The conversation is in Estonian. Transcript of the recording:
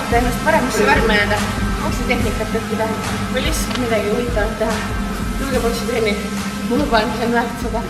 tahate ennast paremasse värme jääda, poksitehnikat õppida või lihtsalt midagi huvitavat teha, tulge poksitrenni. Ma luban, see on väärt seda.